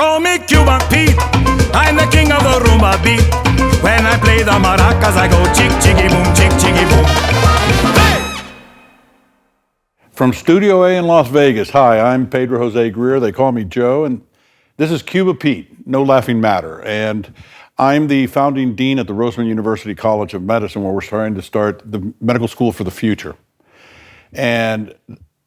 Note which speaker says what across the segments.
Speaker 1: call me Cuba Pete. I'm the king of the rumba beat. When I play the maracas, I go chick, chicky, boom, chick, chicky, boom. Hey!
Speaker 2: From Studio A in Las Vegas, hi, I'm Pedro Jose Greer. They call me Joe, and this is Cuba Pete, no laughing matter. And I'm the founding dean at the Roseman University College of Medicine, where we're trying to start the medical school for the future. And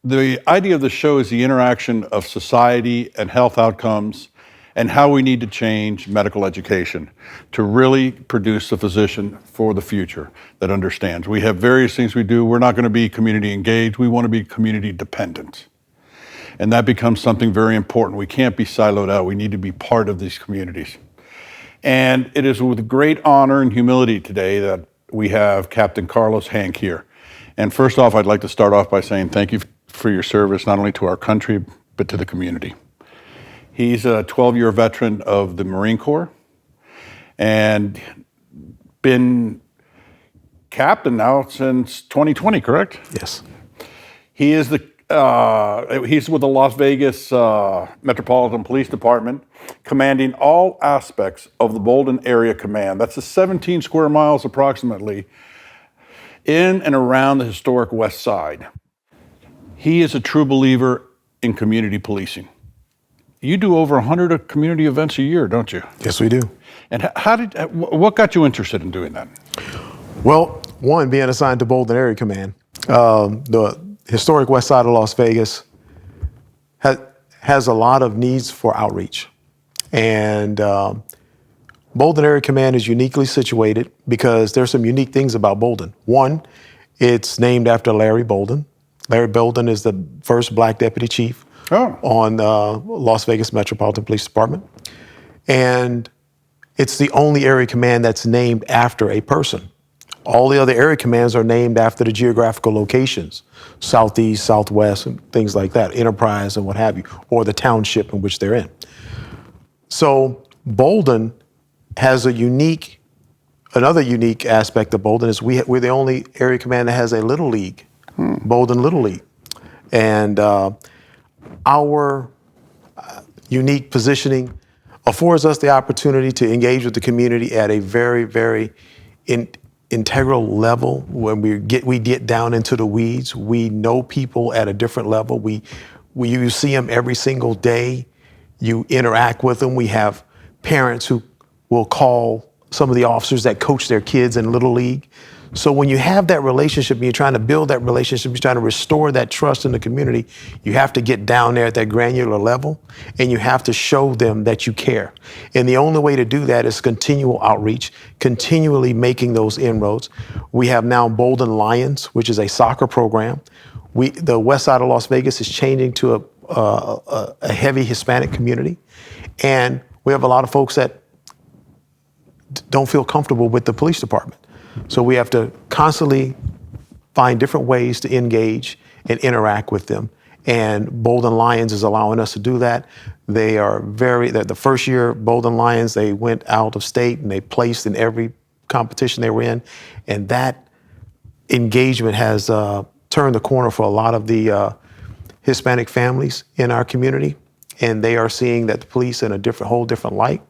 Speaker 2: the idea of the show is the interaction of society and health outcomes and how we need to change medical education to really produce a physician for the future that understands. We have various things we do. We're not going to be community engaged. We want to be community dependent. And that becomes something very important. We can't be siloed out. We need to be part of these communities. And it is with great honor and humility today that we have Captain Carlos Hank here. And first off, I'd like to start off by saying thank you for your service, not only to our country, but to the community. He's a 12-year veteran of the Marine Corps and been captain now since 2020, correct?
Speaker 3: Yes.
Speaker 2: He is he's with the Las Vegas Metropolitan Police Department, commanding all aspects of the Bolden Area Command. That's the 17 square miles approximately in and around the historic West Side. He is a true believer in community policing. You do over 100 community events a year, don't you?
Speaker 3: Yes, we do.
Speaker 2: And what got you interested in doing that?
Speaker 3: Well, one, being assigned to Bolden Area Command, the historic West Side of Las Vegas has a lot of needs for outreach. And Bolden Area Command is uniquely situated because there's some unique things about Bolden. One, it's named after Larry Bolden. Larry Bolden is the first black deputy chief on Las Vegas Metropolitan Police Department. And it's the only area command that's named after a person. All the other area commands are named after the geographical locations, southeast, southwest, and things like that, enterprise and what have you, or the township in which they're in. So Bolden has another unique aspect of Bolden is we're the only area command that has a little league, Bolden Little League. And our unique positioning affords us the opportunity to engage with the community at a very, very integral level. When we get down into the weeds, we know people at a different level. You see them every single day. You interact with them. We have parents who will call some of the officers that coach their kids in Little League. So when you have that relationship and you're trying to build that relationship, you're trying to restore that trust in the community, you have to get down there at that granular level and you have to show them that you care. And the only way to do that is continual outreach, continually making those inroads. We have now Bolden Lions, which is a soccer program. The west side of Las Vegas is changing to a heavy Hispanic community. And we have a lot of folks that don't feel comfortable with the police department. So we have to constantly find different ways to engage and interact with them. And Bolden Lions is allowing us to do that. They are the first year Bolden Lions, they went out of state and they placed in every competition they were in. And that engagement has turned the corner for a lot of the Hispanic families in our community. And they are seeing that the police in a whole different light,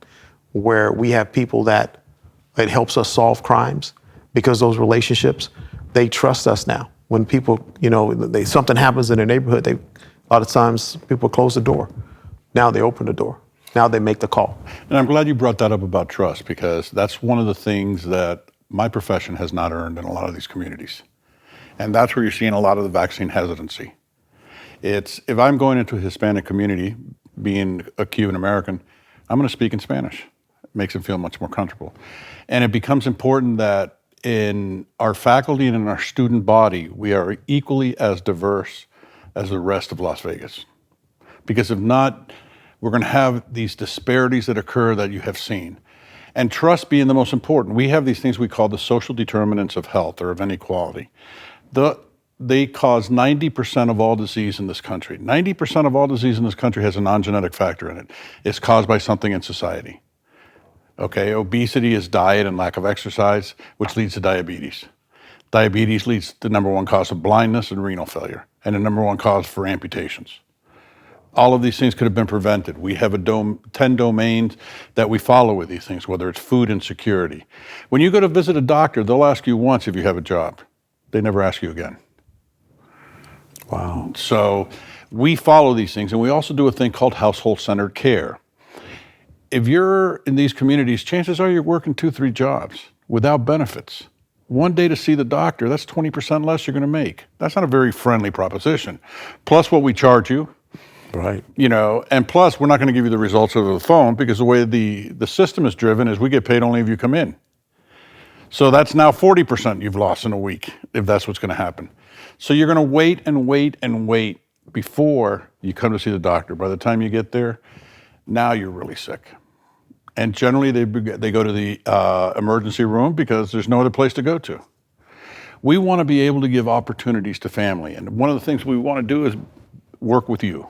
Speaker 3: where we have people that it helps us solve crimes. Because those relationships, they trust us now. When people, something happens in their neighborhood, a lot of times people close the door. Now they open the door. Now they make the call.
Speaker 2: And I'm glad you brought that up about trust, because that's one of the things that my profession has not earned in a lot of these communities. And that's where you're seeing a lot of the vaccine hesitancy. If I'm going into a Hispanic community, being a Cuban American, I'm going to speak in Spanish. It makes them feel much more comfortable. And it becomes important that in our faculty and in our student body, we are equally as diverse as the rest of Las Vegas. Because if not, we're going to have these disparities that occur that you have seen. And trust being the most important. We have these things we call the social determinants of health or of inequality. They cause 90% of all disease in this country. 90% of all disease in this country has a non-genetic factor in it. It's caused by something in society. Okay, obesity is diet and lack of exercise, which leads to diabetes. Diabetes leads to the number one cause of blindness and renal failure, and the number one cause for amputations. all of these things could have been prevented. We have 10 domains that we follow with these things, whether it's food insecurity. When you go to visit a doctor, they'll ask you once if you have a job. They never ask you again.
Speaker 3: Wow.
Speaker 2: So we follow these things, and we also do a thing called household-centered care. If you're in these communities, chances are you're working 2-3 jobs without benefits. One day to see the doctor, that's 20% less you're going to make. That's not a very friendly proposition. Plus what we charge you.
Speaker 3: Right.
Speaker 2: You know, and plus we're not going to give you the results over the phone, because the way the system is driven is we get paid only if you come in. So that's now 40% you've lost in a week, if that's what's going to happen. So you're going to wait and wait and wait before you come to see the doctor. By the time you get there, now you're really sick. And generally they go to the emergency room because there's no other place to go to. We want to be able to give opportunities to family. And one of the things we want to do is work with you.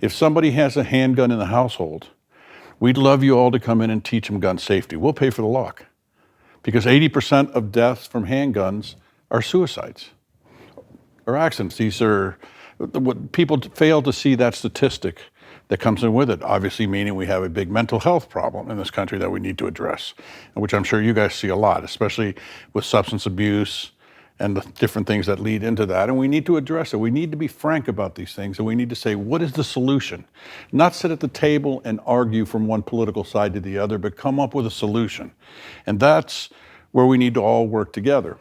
Speaker 2: If somebody has a handgun in the household, we'd love you all to come in and teach them gun safety. We'll pay for the lock, because 80% of deaths from handguns are suicides or accidents. These are what people fail to see, that statistic that comes in with it, obviously meaning we have a big mental health problem in this country that we need to address, which I'm sure you guys see a lot, especially with substance abuse and the different things that lead into that. And we need to address it. We need to be frank about these things, and we need to say, what is the solution? Not sit at the table and argue from one political side to the other, but come up with a solution. And that's where we need to all work together.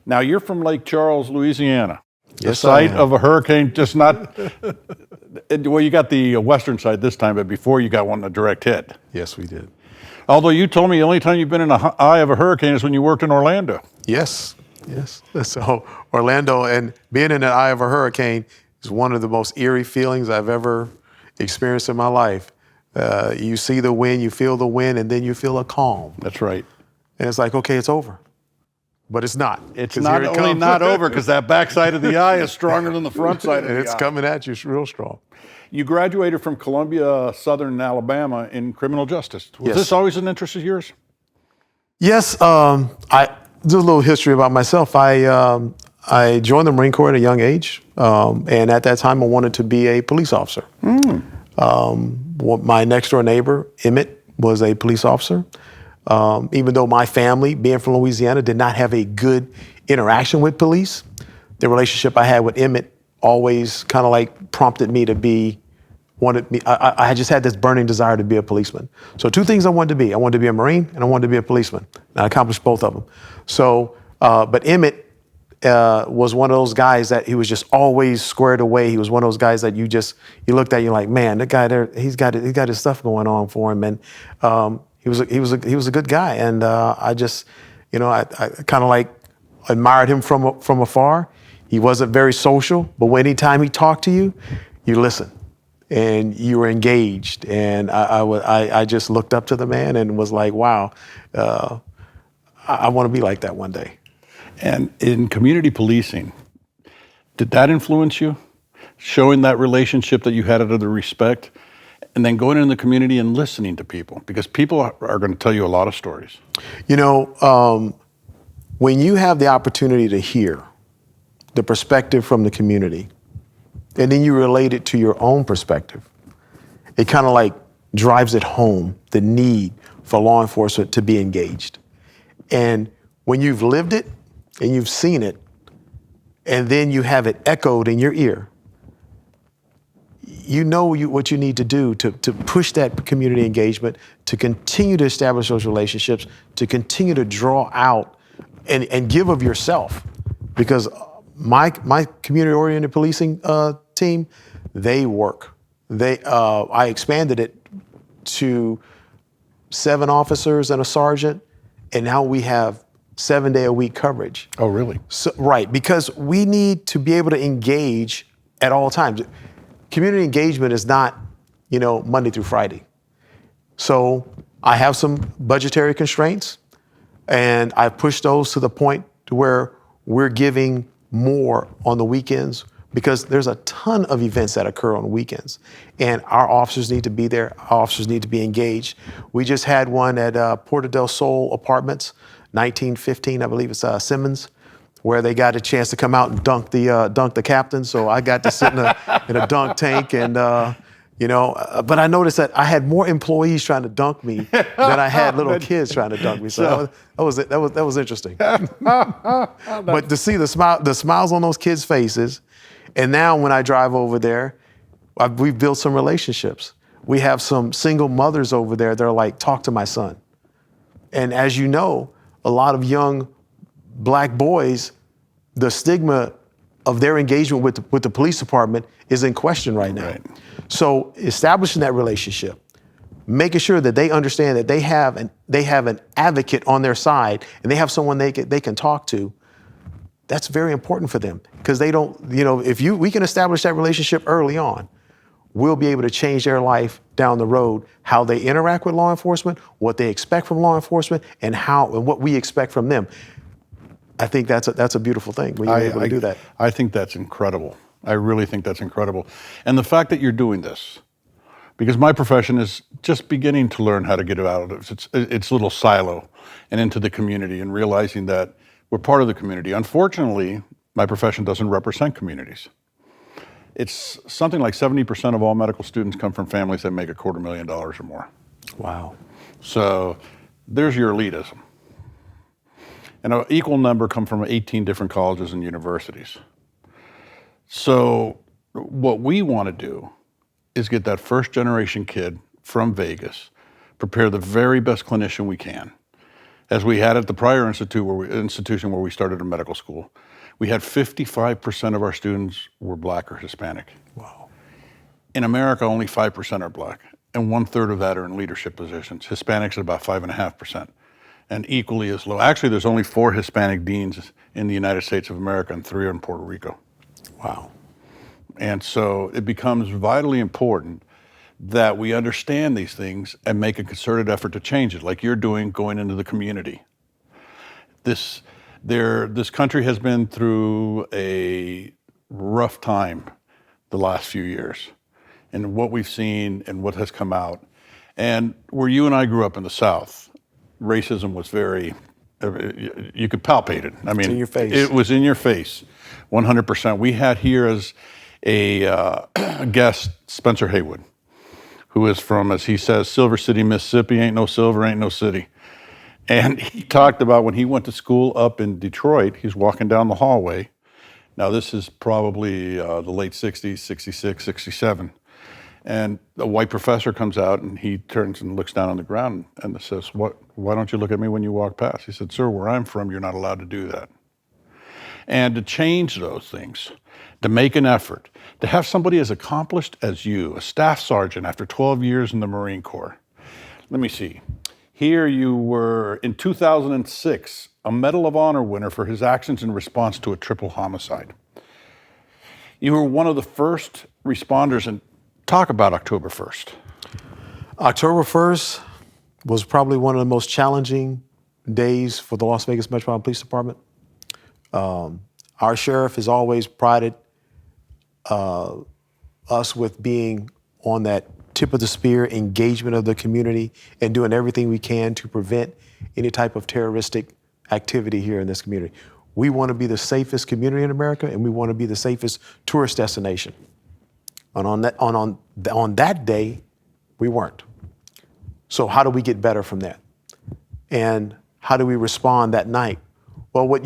Speaker 2: Now, you're from Lake Charles, Louisiana. The
Speaker 3: Yes,
Speaker 2: site
Speaker 3: I am.
Speaker 2: of a hurricane, just not, well, you got the western side this time, but before you got one, a direct hit.
Speaker 3: Yes, we did.
Speaker 2: Although you told me the only time you've been in the eye of a hurricane is when you worked in Orlando.
Speaker 3: Yes. Yes. So Orlando, and being in the eye of a hurricane is one of the most eerie feelings I've ever experienced in my life. You see the wind, you feel the wind, and then you feel a calm.
Speaker 2: That's right.
Speaker 3: And it's like, okay, it's over. But it's not.
Speaker 2: It's
Speaker 3: 'Cause
Speaker 2: not
Speaker 3: here it
Speaker 2: only
Speaker 3: comes.
Speaker 2: not over, because that back side of the eye is stronger than the front side of
Speaker 3: And
Speaker 2: the
Speaker 3: it's
Speaker 2: eye.
Speaker 3: coming at you real strong.
Speaker 2: You graduated from Columbia Southern Alabama in criminal justice. Was
Speaker 3: Yes.
Speaker 2: this always an interest of yours?
Speaker 3: Yes, I do a little history about myself. I joined the Marine Corps at a young age, and at that time I wanted to be a police officer. My next door neighbor, Emmett, was a police officer. Even though my family, being from Louisiana, did not have a good interaction with police, the relationship I had with Emmett always kind of like prompted me to be, I just had this burning desire to be a policeman. So 2 things I wanted to be. I wanted to be a Marine and I wanted to be a policeman. And I accomplished both of them. So, but Emmett was one of those guys that he was just always squared away. He was one of those guys that you looked at, you're like, man, that guy there, he's got his stuff going on for him. And he was a good guy. And I just, I kind of like admired him from afar. He wasn't very social, but anytime he talked to you, you listened and you were engaged. And I just looked up to the man and was like, wow, I want to be like that one day.
Speaker 2: And in community policing, did that influence you? Showing that relationship that you had out of the respect, and then going in the community and listening to people? Because people are going to tell you a lot of stories.
Speaker 3: When you have the opportunity to hear the perspective from the community, and then you relate it to your own perspective, it kind of like drives it home, the need for law enforcement to be engaged. And when you've lived it and you've seen it, and then you have it echoed in your ear, you know what you need to do to push that community engagement, to continue to establish those relationships, to continue to draw out and give of yourself. Because my community-oriented policing team, they work. I expanded it to 7 officers and a sergeant, and now we have 7-day-a-week coverage.
Speaker 2: Oh, really?
Speaker 3: So, right, because we need to be able to engage at all times. Community engagement is not, Monday through Friday. So I have some budgetary constraints, and I've pushed those to the point to where we're giving more on the weekends, because there's a ton of events that occur on weekends, and our officers need to be there. Our officers need to be engaged. We just had one at Porta del Sol Apartments, 1915, I believe it's Simmons. where they got a chance to come out and dunk the captain. So I got to sit in a dunk tank, and but I noticed that I had more employees trying to dunk me than I had little kids trying to dunk me. So that was interesting. But to see the smiles on those kids' faces, and now when I drive over there, we've built some relationships. We have some single mothers over there that are like, talk to my son. And as you know, a lot of young Black boys, the stigma of their engagement with the police department is in question right now. Right. So establishing that relationship, making sure that they understand that they have an advocate on their side and they have someone they can talk to, that's very important for them, because they don't, if we can establish that relationship early on, we'll be able to change their life down the road, how they interact with law enforcement, what they expect from law enforcement, and what we expect from them. I think that's a beautiful thing when you're able to do that.
Speaker 2: I think that's incredible. I really think that's incredible. And the fact that you're doing this, because my profession is just beginning to learn how to get out of its little silo and into the community, and realizing that we're part of the community. Unfortunately, my profession doesn't represent communities. It's something like 70% of all medical students come from families that make $250,000 or more.
Speaker 3: Wow.
Speaker 2: So there's your elitism. And an equal number come from 18 different colleges and universities. So what we want to do is get that first generation kid from Vegas, prepare the very best clinician we can. As we had at the prior institution where we started a medical school, we had 55% of our students were Black or Hispanic.
Speaker 3: Wow.
Speaker 2: In America, only 5% are Black, and 1/3 of that are in leadership positions. Hispanics at about 5.5%, and equally as low. Actually, there's only 4 Hispanic deans in the United States of America, and 3 are in Puerto Rico.
Speaker 3: Wow.
Speaker 2: And so it becomes vitally important that we understand these things and make a concerted effort to change it, like you're doing, going into the community. This country has been through a rough time the last few years, and what we've seen and what has come out. And where you and I grew up in the South, racism was very, you could palpate it. I mean,
Speaker 3: it's in your face.
Speaker 2: It was in your face, 100%. We had here as a guest, Spencer Haywood, who is from, as he says, Silver City, Mississippi. Ain't no silver, ain't no city. And he talked about when he went to school up in Detroit, he's walking down the hallway. Now this is probably the late 60s, 66, 67. And a white professor comes out and he turns and looks down on the ground and says, why don't you look at me when you walk past? He said, sir, where I'm from, you're not allowed to do that. And to change those things, to make an effort, to have somebody as accomplished as you, a staff sergeant after 12 years in the Marine Corps. Let me see. Here you were, in 2006, a Medal of Honor winner for his actions in response to a triple homicide. You were one of the first responders, and talk about October 1st.
Speaker 3: October 1st was probably one of the most challenging days for the Las Vegas Metropolitan Police Department. Our sheriff has always prided us with being on that tip of the spear engagement of the community and doing everything we can to prevent any type of terroristic activity here in this community. We want to be the safest community in America, and we want to be the safest tourist destination. And on that day, we weren't. So how do we get better from that? And how do we respond that night? Well, what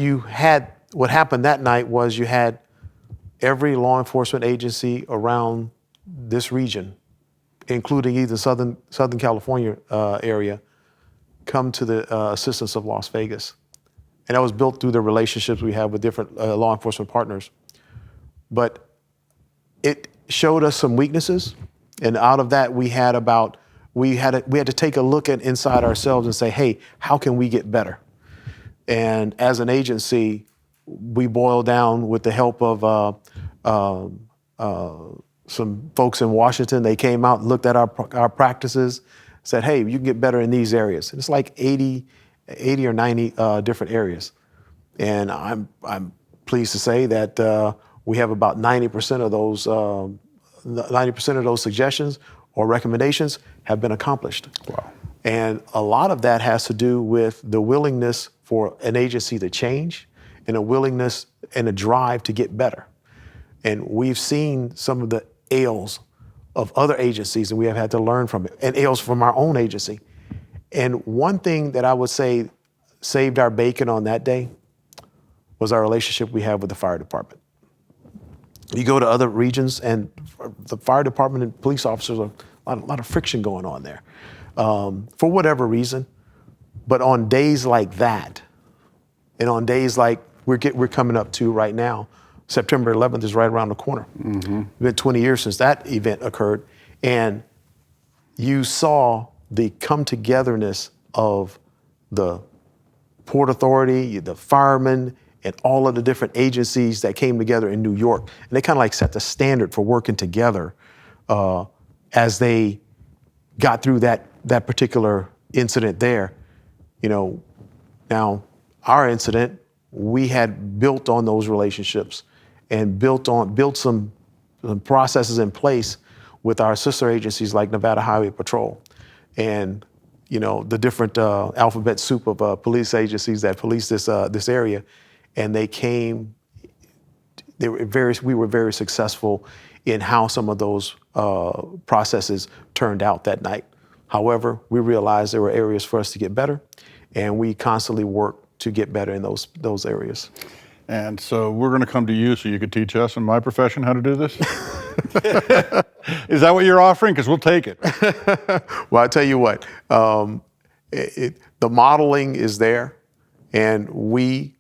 Speaker 3: happened that night was you had every law enforcement agency around this region, including even Southern California area, come to the assistance of Las Vegas. And that was built through the relationships we have with different law enforcement partners. But it showed us some weaknesses, and out of that we had to take a look at inside ourselves and say, hey, how can we get better? And as an agency, we boiled down with the help of some folks in Washington. They came out and looked at our practices, said, hey, you can get better in these areas. And it's like 80 or 90 different areas. And I'm pleased to say that we have about 90% of those suggestions or recommendations have been accomplished.
Speaker 2: Wow.
Speaker 3: And a lot of that has to do with the willingness for an agency to change and a willingness and a drive to get better. And we've seen some of the ails of other agencies, and we have had to learn from it, and ails from our own agency. And one thing that I would say saved our bacon on that day was our relationship we have with the fire department. You go to other regions, and the fire department and police officers are a lot of friction going on there, for whatever reason. But on days like that, and on days like we're coming up to right now, September 11th is right around the corner. Mm-hmm. It's been 20 years since that event occurred, and you saw the come-togetherness of the Port Authority, the firemen, and all of the different agencies that came together in New York. And they kind of like set the standard for working together as they got through that particular incident there. You know, now our incident, we had built on those relationships and built some processes in place with our sister agencies like Nevada Highway Patrol and, you know, the different alphabet soup of police agencies that police this area. And we were very successful in how some of those processes turned out that night. However, we realized there were areas for us to get better, and we constantly work to get better in those areas.
Speaker 2: And so we're going to come to you so you could teach us in my profession how to do this? Is that what you're offering? Because we'll take it.
Speaker 3: Well, I tell you what, the modeling is there, and we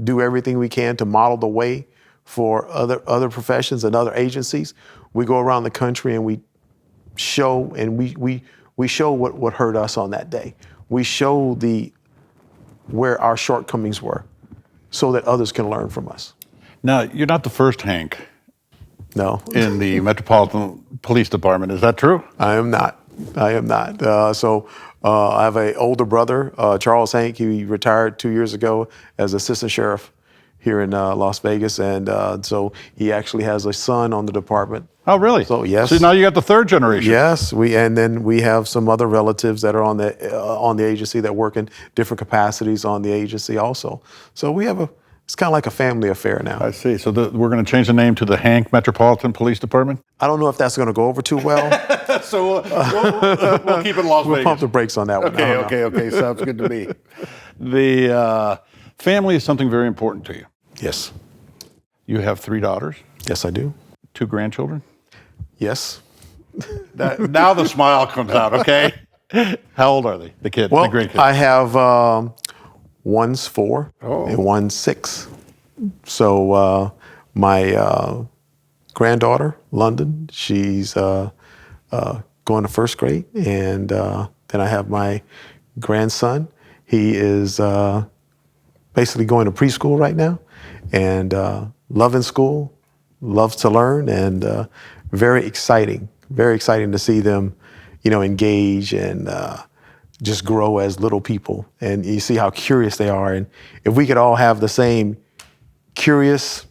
Speaker 3: do everything we can to model the way for other professions and other agencies. We go around the country and we show, and we show what hurt us on that day. We show where our shortcomings were so that others can learn from us. Now,
Speaker 2: you're not the first Hank.
Speaker 3: No.
Speaker 2: In the Metropolitan Police Department, is that true?
Speaker 3: I am not. I have an older brother, Charles Hank. He retired 2 years ago as assistant sheriff here in Las Vegas, and so he actually has a son on the department.
Speaker 2: Oh, really?
Speaker 3: So yes.
Speaker 2: So now you got the third generation.
Speaker 3: Yes, and then we have some other relatives that are on the agency that work in different capacities on the agency also. So it's kind of like a family affair now.
Speaker 2: I see. So we're going to change the name to the Hank Metropolitan Police Department?
Speaker 3: I don't know if that's going to go over too well.
Speaker 2: So we'll keep it Las Vegas.
Speaker 3: We'll pump the brakes on that one.
Speaker 2: Okay. Sounds good to me. The family is something very important to you.
Speaker 3: Yes.
Speaker 2: You have 3 daughters?
Speaker 3: Yes, I do.
Speaker 2: 2 grandchildren?
Speaker 3: Yes.
Speaker 2: Now the smile comes out, okay? How old are they, the grandkids?
Speaker 3: I have one's 4 and one's 6. So my granddaughter, London, she's going to first grade. And then I have my grandson. He is basically going to preschool right now and loving school, loves to learn, and very exciting to see them, engage and just grow as little people. And you see how curious they are. And if we could all have the same curious,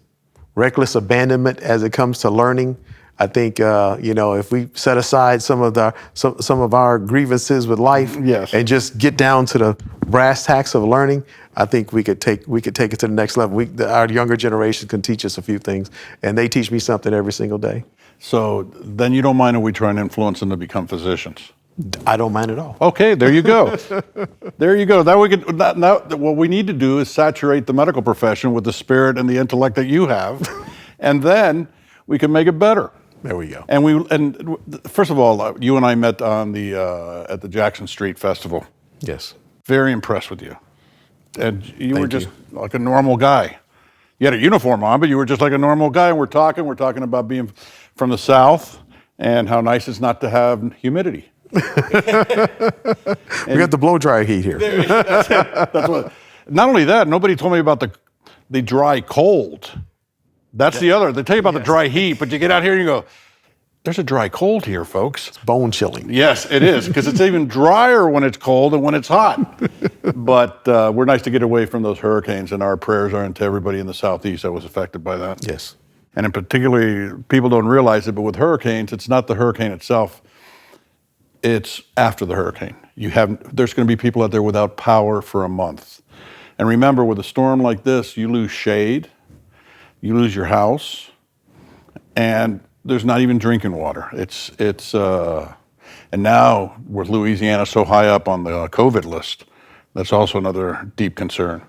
Speaker 3: reckless abandonment as it comes to learning, I think, if we set aside some of our grievances with life,
Speaker 2: yes,
Speaker 3: and just get down to the brass tacks of learning, I think we could take it to the next level. Our younger generation can teach us a few things, and they teach me something every single day.
Speaker 2: So then you don't mind if we try and influence them to become physicians?
Speaker 3: I don't mind at all.
Speaker 2: Okay, there you go. There you go. Now what we need to do is saturate the medical profession with the spirit and the intellect that you have, and then we can make it better.
Speaker 3: There we go.
Speaker 2: And first of all, you and I met on at the Jackson Street Festival.
Speaker 3: Yes.
Speaker 2: Very impressed with you. And you were just like a normal guy. You had a uniform on, but you were just like a normal guy. And we're talking about being from the South and how nice it's not to have humidity.
Speaker 3: We got the blow dry heat here.
Speaker 2: That's what. Not only that, nobody told me about the dry cold. That's the other. They tell you about the dry heat, but you get out here and you go, there's a dry cold here, folks.
Speaker 3: It's bone chilling.
Speaker 2: Yes, it is, because it's even drier when it's cold than when it's hot. But we're nice to get away from those hurricanes, and our prayers are into everybody in the Southeast that was affected by that.
Speaker 3: Yes.
Speaker 2: And in particular, people don't realize it, but with hurricanes, it's not the hurricane itself. It's after the hurricane. There's going to be people out there without power for a month. And remember, with a storm like this, you lose shade, you lose your house, and there's not even drinking water. And now with Louisiana so high up on the COVID list, that's also another deep concern.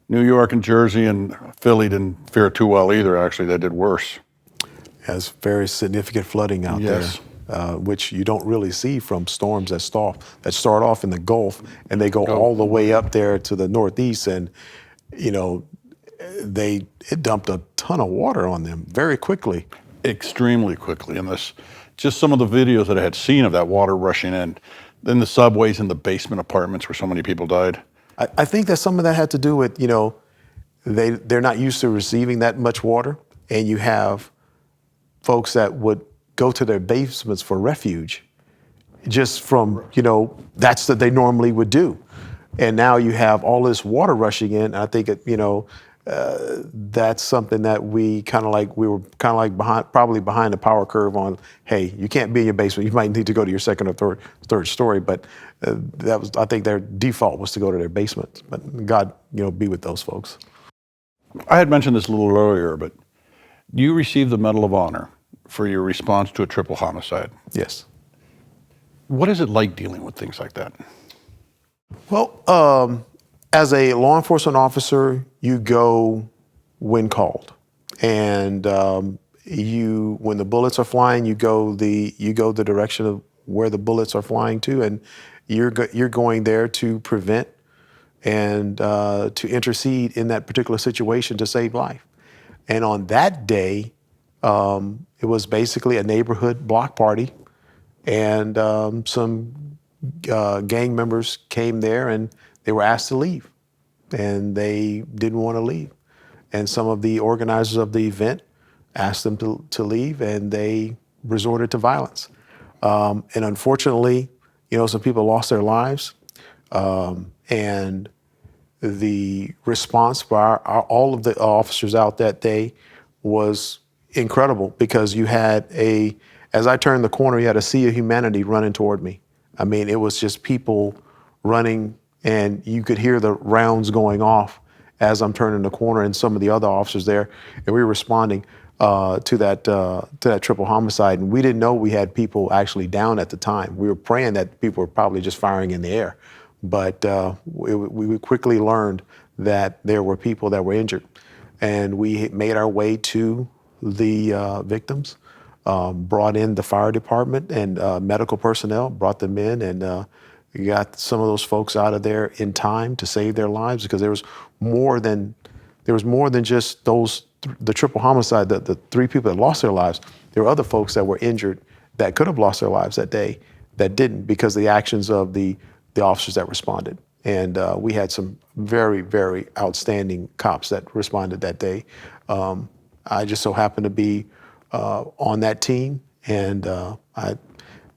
Speaker 2: New York and Jersey and Philly didn't fare too well either, actually. They did worse.
Speaker 3: There's very significant flooding out
Speaker 2: Yes.
Speaker 3: there, which you don't really see from storms that start off in the Gulf and they go all the way up there to the Northeast, and it dumped a ton of water on them very quickly.
Speaker 2: Extremely quickly. And just some of the videos that I had seen of that water rushing in the subways and the basement apartments where so many people died.
Speaker 3: I think that some of that had to do with, they're not used to receiving that much water, and you have folks that would go to their basements for refuge just from, that's what they normally would do. And now you have all this water rushing in. And I think, that's something that we were probably behind the power curve on. Hey, you can't be in your basement. You might need to go to your second or third story. But I think their default was to go to their basement. But God, be with those folks.
Speaker 2: I had mentioned this a little earlier, but you received the Medal of Honor for your response to a triple homicide.
Speaker 3: Yes.
Speaker 2: What is it like dealing with things like that?
Speaker 3: Well, as a law enforcement officer, you go when called, and when the bullets are flying, you go the direction of where the bullets are flying to, and you're going there to prevent and to intercede in that particular situation to save life. And on that day, it was basically a neighborhood block party, and some gang members came there and they were asked to leave, and they didn't want to leave. And some of the organizers of the event asked them to leave, and they resorted to violence. And unfortunately, some people lost their lives. And the response by all of the officers out that day was incredible, because you had as I turned the corner, you had a sea of humanity running toward me. I mean, it was just people running, and you could hear the rounds going off as I'm turning the corner, and some of the other officers there, and we were responding to that triple homicide. And we didn't know we had people actually down at the time. We were praying that people were probably just firing in the air. But we quickly learned that there were people that were injured. And we made our way to the victims, brought in the fire department and medical personnel, brought them in, and we got some of those folks out of there in time to save their lives, because there was more than just the triple homicide, the three people that lost their lives. There were other folks that were injured that could have lost their lives that day that didn't, because of the actions of the officers that responded. And we had some very, very outstanding cops that responded that day. I just so happened to be on that team, and I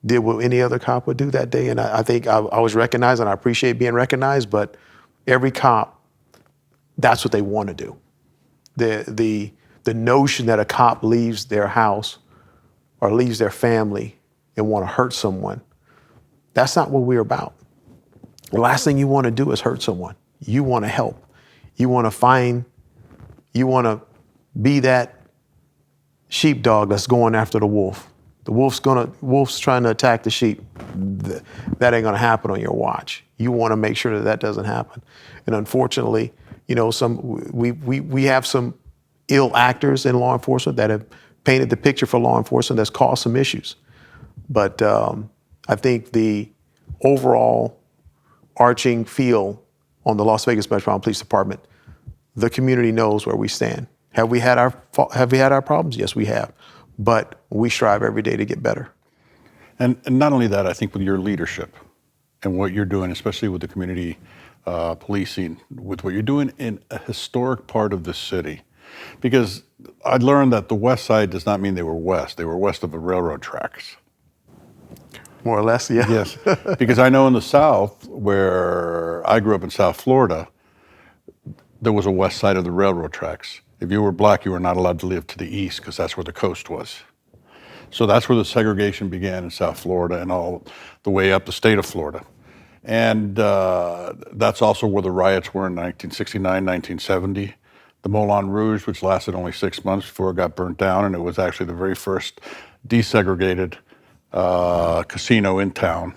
Speaker 3: did what any other cop would do that day. And I think I was recognized, and I appreciate being recognized, but every cop, that's what they want to do. The notion that a cop leaves their house or leaves their family and want to hurt someone, that's not what we're about. The last thing you want to do is hurt someone. You want to help. You want to be that sheepdog that's going after the wolf. The wolf's trying to attack the sheep. That ain't gonna happen on your watch. You want to make sure that doesn't happen. And unfortunately, we have some ill actors in law enforcement that have painted the picture for law enforcement that's caused some issues. But I think the overall arching feel on the Las Vegas Metropolitan Police Department, the community knows where we stand. Have we had our problems? Yes, we have. But we strive every day to get better.
Speaker 2: And not only that, I think with your leadership and what you're doing, especially with the community policing, with what you're doing in a historic part of the city. Because I learned that the west side does not mean they were west. They were west of the railroad tracks.
Speaker 3: More or less, yeah.
Speaker 2: Yes, because I know in the South, where I grew up in South Florida, there was a west side of the railroad tracks. If you were black, you were not allowed to live to the east, because that's where the coast was. So that's where the segregation began in South Florida and all the way up the state of Florida. And that's also where the riots were in 1969, 1970. The Moulin Rouge, which lasted only 6 months before it got burnt down, and it was actually the very first desegregated casino in town.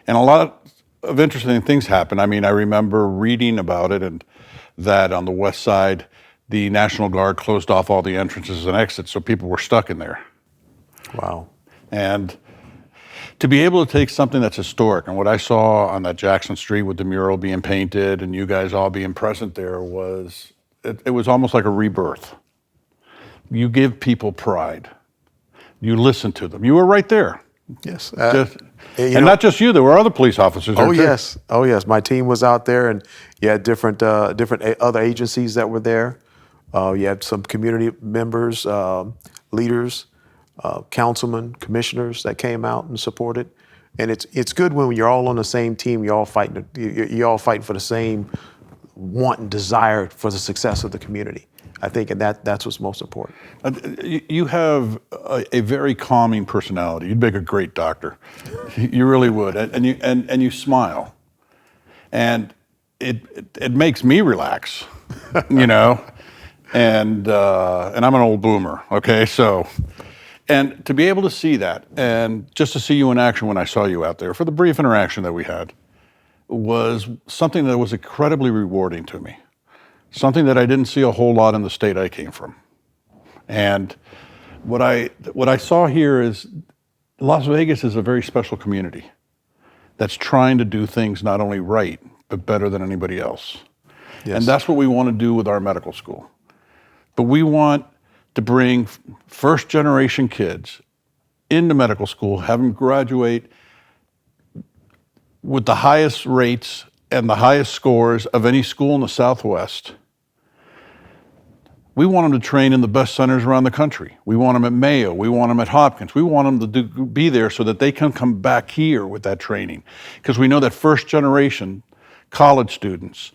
Speaker 2: And a lot of interesting things happened. I mean, I remember reading about it, and that on the west side, the National Guard closed off all the entrances and exits, so people were stuck in there.
Speaker 3: Wow.
Speaker 2: And to be able to take something that's historic, and what I saw on that Jackson Street with the mural being painted and you guys all being present there was, it was almost like a rebirth. You give people pride. You listen to them. You were right there.
Speaker 3: Yes.
Speaker 2: And not just you, there were other police officers there
Speaker 3: Oh,
Speaker 2: too.
Speaker 3: yes. Oh, yes. My team was out there, and you had different other agencies that were there. You had some community members, leaders, councilmen, commissioners that came out and supported. And it's good when you're all on the same team. You're all fighting for the same want and desire for the success of the community. I think, and that's what's most important.
Speaker 2: You have a very calming personality. You'd make a great doctor. You really would, and you smile, and it makes me relax, you know. And I'm an old boomer, okay? So, and to be able to see that, and just to see you in action when I saw you out there for the brief interaction that we had, was something that was incredibly rewarding to me. Something that I didn't see a whole lot in the state I came from. And what I saw here is Las Vegas is a very special community that's trying to do things not only right, but better than anybody else. Yes. And that's what we want to do with our medical school. But we want to bring first generation kids into medical school, have them graduate with the highest rates and the highest scores of any school in the Southwest. We want them to train in the best centers around the country. We want them at Mayo. We want them at Hopkins. We want them to be there so that they can come back here with that training. Because we know that first generation college students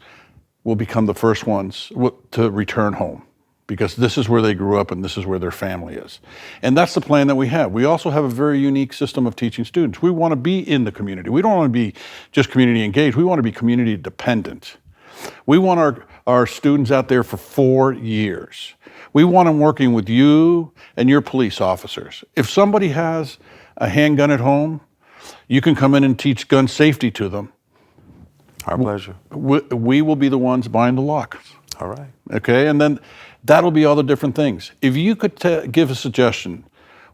Speaker 2: will become the first ones to return home, because this is where they grew up and this is where their family is. And that's the plan that we have. We also have a very unique system of teaching students. We want to be in the community. We don't want to be just community engaged. We want to be community dependent. We want our students out there for 4 years. We want them working with you and your police officers. If somebody has a handgun at home, you can come in and teach gun safety to them.
Speaker 3: Our pleasure.
Speaker 2: We will be the ones buying the locks.
Speaker 3: All right.
Speaker 2: Okay, and then that'll be all the different things. If you could give a suggestion,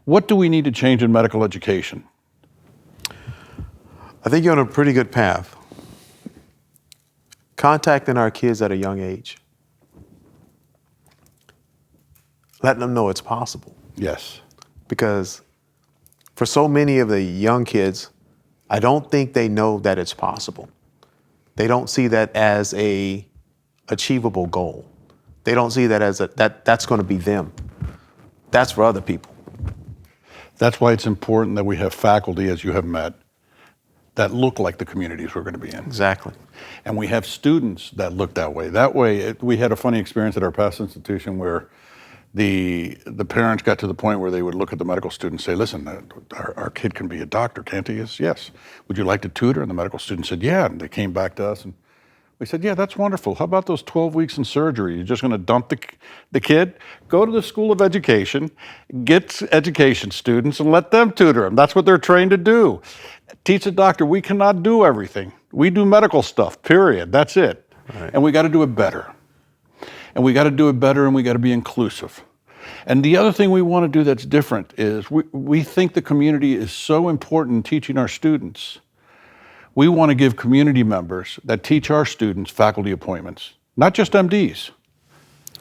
Speaker 2: what do we need to change in medical education?
Speaker 3: I think you're on a pretty good path. Contacting our kids at a young age. Letting them know it's possible.
Speaker 2: Yes.
Speaker 3: Because for so many of the young kids, I don't think they know that it's possible. They don't see that as a achievable goal. They don't see that as that's going to be them. That's for other people.
Speaker 2: That's why it's important that we have faculty, as you have met, that look like the communities we're going to be in.
Speaker 3: Exactly.
Speaker 2: And we have students that look that way. That way, we had a funny experience at our past institution where the parents got to the point where they would look at the medical student and say, listen, our kid can be a doctor, can't he? Yes. Would you like to tutor? And the medical student said, yeah. And they came back to us and we said, yeah, that's wonderful. How about those 12 weeks in surgery? You're just going to dump the kid? Go to the School of Education, get education students, and let them tutor them. That's what they're trained to do. Teach a doctor, we cannot do everything. We do medical stuff, period. That's it. Right. And we got to do it better. And we got to do it better, and we got to be inclusive. And the other thing we want to do that's different is we think the community is so important in teaching our students. We want to give community members that teach our students faculty appointments, not just MDs.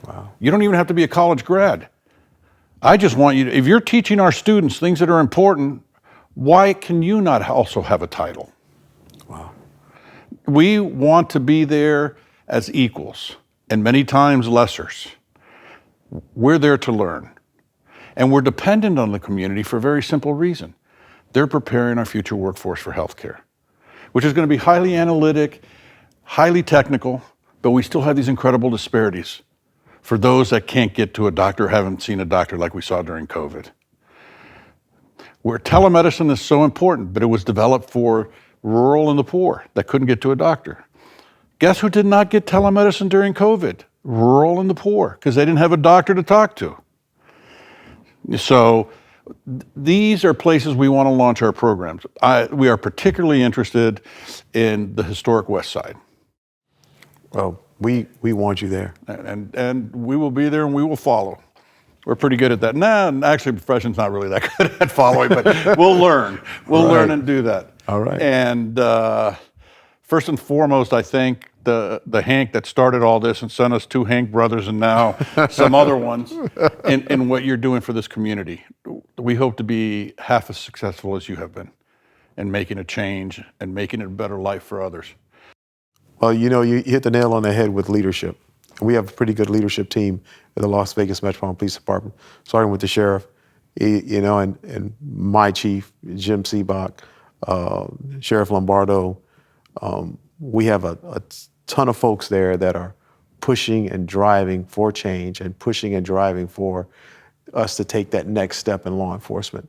Speaker 3: Wow.
Speaker 2: You don't even have to be a college grad. I just want you to, if you're teaching our students things that are important, why can you not also have a title?
Speaker 3: Wow.
Speaker 2: We want to be there as equals and many times lessers. We're there to learn. And we're dependent on the community for a very simple reason. They're preparing our future workforce for healthcare, which is going to be highly analytic, highly technical, but we still have these incredible disparities for those that can't get to a doctor, haven't seen a doctor like we saw during COVID. Where telemedicine is so important, but it was developed for rural and the poor that couldn't get to a doctor. Guess who did not get telemedicine during COVID? Rural and the poor, because they didn't have a doctor to talk to. So these are places we want to launch our programs. We are particularly interested in the historic West Side.
Speaker 3: Well, we want you there.
Speaker 2: And we will be there and we will follow. We're pretty good at that. Actually, profession's not really that good at following, but we'll learn. We'll learn and do that.
Speaker 3: All right.
Speaker 2: And first and foremost, I think the Hank that started all this and sent us 2 Hank brothers and now some other ones in what you're doing for this community. We hope to be half as successful as you have been in making a change and making it a better life for others.
Speaker 3: Well, you know, you hit the nail on the head with leadership. We have a pretty good leadership team at the Las Vegas Metropolitan Police Department, starting with the sheriff, you know, and my chief, Jim Seabach, Sheriff Lombardo. We have a ton of folks there that are pushing and driving for change and pushing and driving for us to take that next step in law enforcement.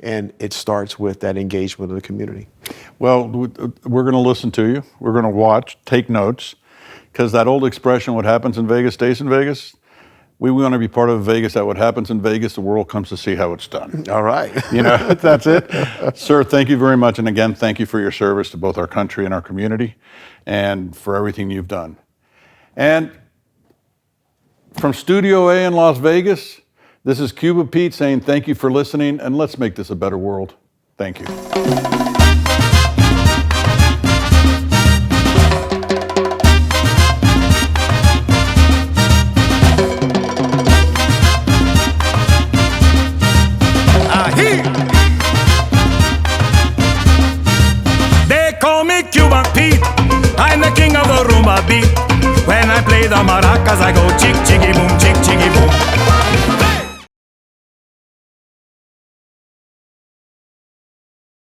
Speaker 3: And it starts with that engagement of the community.
Speaker 2: Well, we're going to listen to you. We're going to watch, take notes, because that old expression, what happens in Vegas stays in Vegas. We want to be part of Vegas, that what happens in Vegas, the world comes to see how it's done.
Speaker 3: All right.
Speaker 2: You know, that's it. Sir, thank you very much. And again, thank you for your service to both our country and our community and for everything you've done. And from Studio A in Las Vegas, this is Cuba Pete saying thank you for listening, and let's make this a better world. Thank you.
Speaker 1: They call me Cuba Pete. I'm the king of the rumba beat. When I play the maracas, I go chick, chicky, boom, chick.